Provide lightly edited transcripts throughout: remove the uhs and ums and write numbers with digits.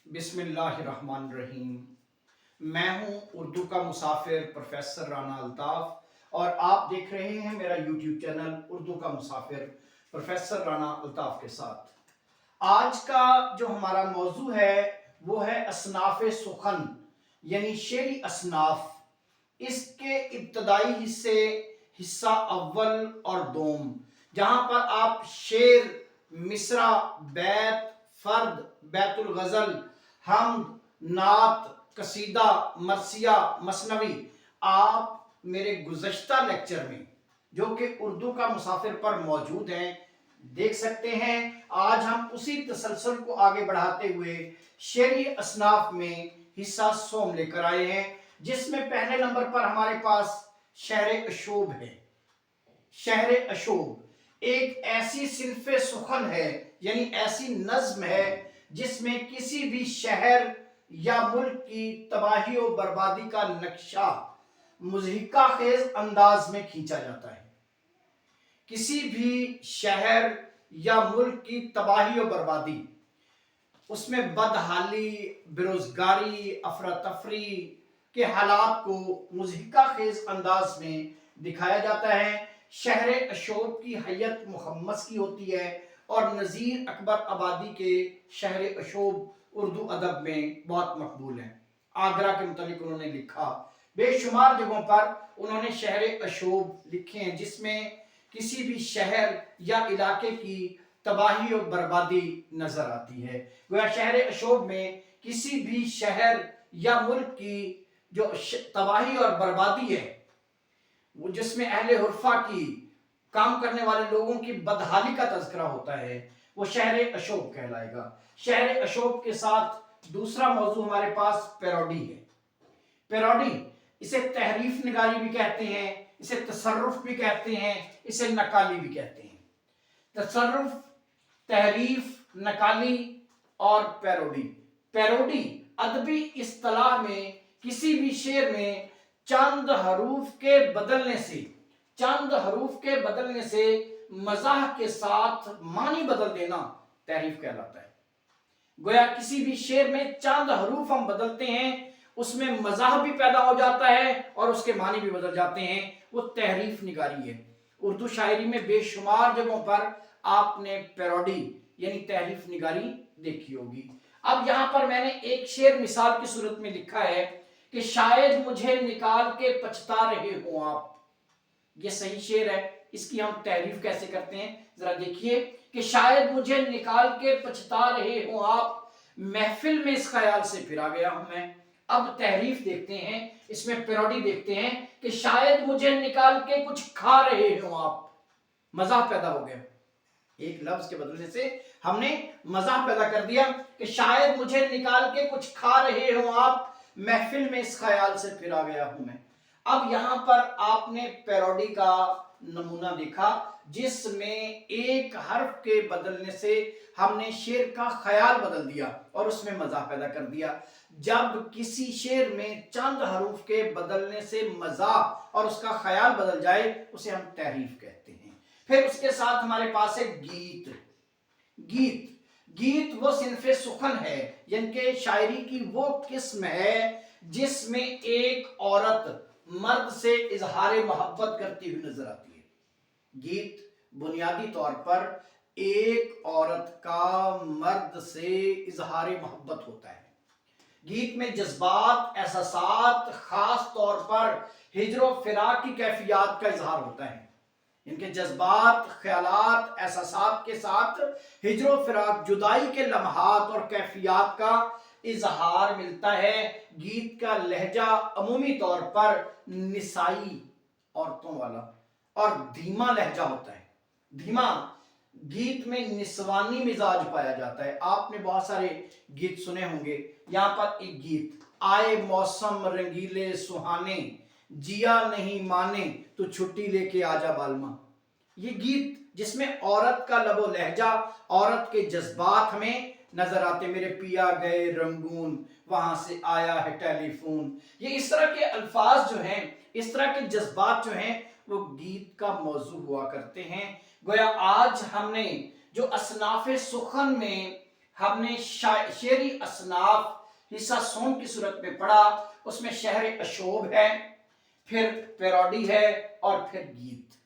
बिस्मिल्लाहिर्रहमानिर्रहीम। मैं हूं उर्दू का मुसाफिर प्रोफेसर राना अल्ताफ और आप देख रहे हैं मेरा यूट्यूब चैनल उर्दू का मुसाफिर प्रोफेसर राना अल्ताफ के साथ। आज का जो हमारा मौजू है वो है असनाफ सुखन यानी शेरी असनाफ। इसके इब्तदाई हिस्से हिस्सा अव्वल और दोम, जहां पर आप शेर, मिसरा, बैत, फर्द, बैतुल गजल, हमद, नात, कसीदा, मरसिया, मसनवी आप मेरे गुज़श्ता लेक्चर में जो कि उर्दू का मुसाफिर पर मौजूद हैं देख सकते हैं। आज हम उसी तसलसल को आगे बढ़ाते हुए शेरी असनाफ में हिस्सा सोम लेकर आए हैं, जिसमें पहले नंबर पर हमारे पास शहर अशोब है। शहर अशोब एक ऐसी सिनफ़े सुखन है यानी ऐसी नज्म है जिसमें किसी भी शहर या मुल्क की तबाही और बर्बादी का नक्शा मुज़हिका खेज अंदाज में खींचा जाता है। किसी भी शहर या मुल्क की तबाही और बर्बादी, उसमें बदहाली, बेरोजगारी, अफरा तफरी के हालात को मुज़हिका खेज अंदाज में दिखाया जाता है। शहर अशोब की हैयत मुहम्मस की होती है और नज़ीर अकबर आबादी के शहर अशोब उर्दू अदब में बहुत मकबूल है। आगरा के मुतालिक उन्होंने लिखा, बेशुमार जगहों पर उन्होंने शहर अशोब लिखे हैं जिसमें किसी भी शहर या इलाके की तबाही और बर्बादी नजर आती है। गोया शहर अशोब में किसी भी शहर या मुल्क की जो तबाही और बर्बादी है, वो जिसमें अहले हुर्फा की, काम करने वाले लोगों की बदहाली का तज़किरा होता है, वो शहर अशोब कहलाएगा। शहर अशोब के साथ दूसरा मौजू हमारे पास पैरोडी है। पैरोडी, इसे तहरीफ निगारी भी कहते हैं, इसे तसर्रुफ भी कहते हैं, इसे नकाली भी कहते हैं। तसर्रुफ, तहरीफ, नकाली और पैरोडी। पैरोडी अदबी इस्तिलाह में किसी भी शेर में चंद हरूफ के बदलने से मजाह के साथ मानी बदल देना तहरीफ कहलाता है। गोया किसी भी शेर में चंद हरूफ हम बदलते हैं, उसमें मजाह भी पैदा हो जाता है और उसके मानी भी बदल जाते हैं, वो तहरीफ निगारी है। उर्दू शायरी में बेशुमार जगहों पर आपने पैरोडी यानी तहरीफ निगारी देखी होगी। अब यहां पर मैंने एक शेर मिसाल की सूरत में लिखा है कि शायद मुझे निकाल के पछता रहे हो आप। ये सही शेर है, इसकी हम तहरीफ कैसे करते हैं जरा देखिए कि शायद मुझे निकाल के पछता रहे हो आप, महफिल में इस ख्याल से फिरा गया हूं मैं। अब तहरीफ देखते हैं, इसमें पैरोडी देखते हैं कि शायद मुझे निकाल के कुछ खा रहे हो आप, मजाक पैदा हो गया। एक लफ्ज के बदलने से हमने मजाक पैदा कर दिया कि शायद मुझे निकाल के कुछ खा रहे हो आप, महफिल में इस ख्याल से फिरा गया हूं मैं। अब यहां पर आपने पैरोडी का नमूना देखा जिसमें एक हर्फ के बदलने से हमने शेर का ख्याल बदल दिया और उसमें मजाक पैदा कर दिया। जब किसी शेर में चंद हरूफ के बदलने से मजाक और उसका ख्याल बदल जाए उसे हम तहरीफ कहते हैं। फिर उसके साथ हमारे पास है गीत। गीत वो सिनफ़े सुखन है, यानी कि शायरी की वो किस्म है जिसमें एक औरत मर्द से इजहार मोहब्बत करती हुई नजर आती है। गीत बुनियादी तौर पर एक औरत का मर्द से इजहार मोहब्बत होता है। गीत में जज्बात, एहसासात, खास तौर पर हिजरो फिराक की कैफियत का इजहार होता है। इनके जज्बात, ख्यालात, एहसासात के साथ हिजरो फिराक, जुदाई के लम्हात और कैफियत का इजहार मिलता है। गीत का लहजा अमूमी तौर पर निसाई औरतों वाला और धीमा लहजा होता है। धीमा गीत में निस्वानी मिजाज पाया जाता है। आपने बहुत सारे गीत सुने होंगे। यहाँ पर एक गीत, आए मौसम रंगीले सुहाने, जिया नहीं माने तो छुट्टी लेके आजा बालमा। ये गीत जिसमें औरत का लबो लहजा, औरत के जज्बात हमें नजर आते। मेरे पिया गए रंगून, वहां से आया है टेलीफोन। ये इस तरह के अल्फाज जो हैं, इस तरह के जज्बात जो हैं, वो गीत का मौजू हुआ करते हैं। गोया आज हमने जो असनाफे सुखन में हमने शेरी असनाफ हिस्सा सोम की सूरत में पढ़ा। उसमें शहर अशोब है, फिर पैरोडी है और फिर गीत।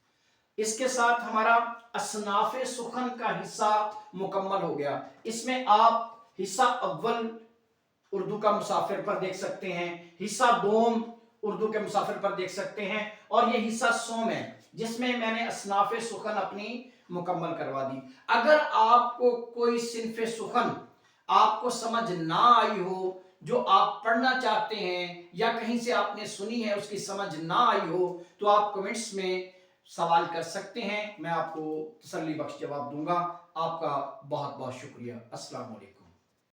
इसके साथ हमारा असनाफे सुखन का हिस्सा मुकम्मल हो गया। इसमें आप हिस्सा अव्वल उर्दू का मुसाफिर पर देख सकते हैं, हिस्सा दोम उर्दू के मुसाफिर पर देख सकते हैं, और ये हिस्सा सोम है जिसमें मैंने असनाफे सुखन अपनी मुकम्मल करवा दी। अगर आपको कोई सिनफे सुखन आपको समझ ना आई हो, जो आप पढ़ना चाहते हैं या कहीं से आपने सुनी है उसकी समझ ना आई हो, तो आप कमेंट्स में सवाल कर सकते हैं, मैं आपको तसल्ली बख्श जवाब दूंगा। आपका बहुत बहुत शुक्रिया। अस्सलाम वालेकुम।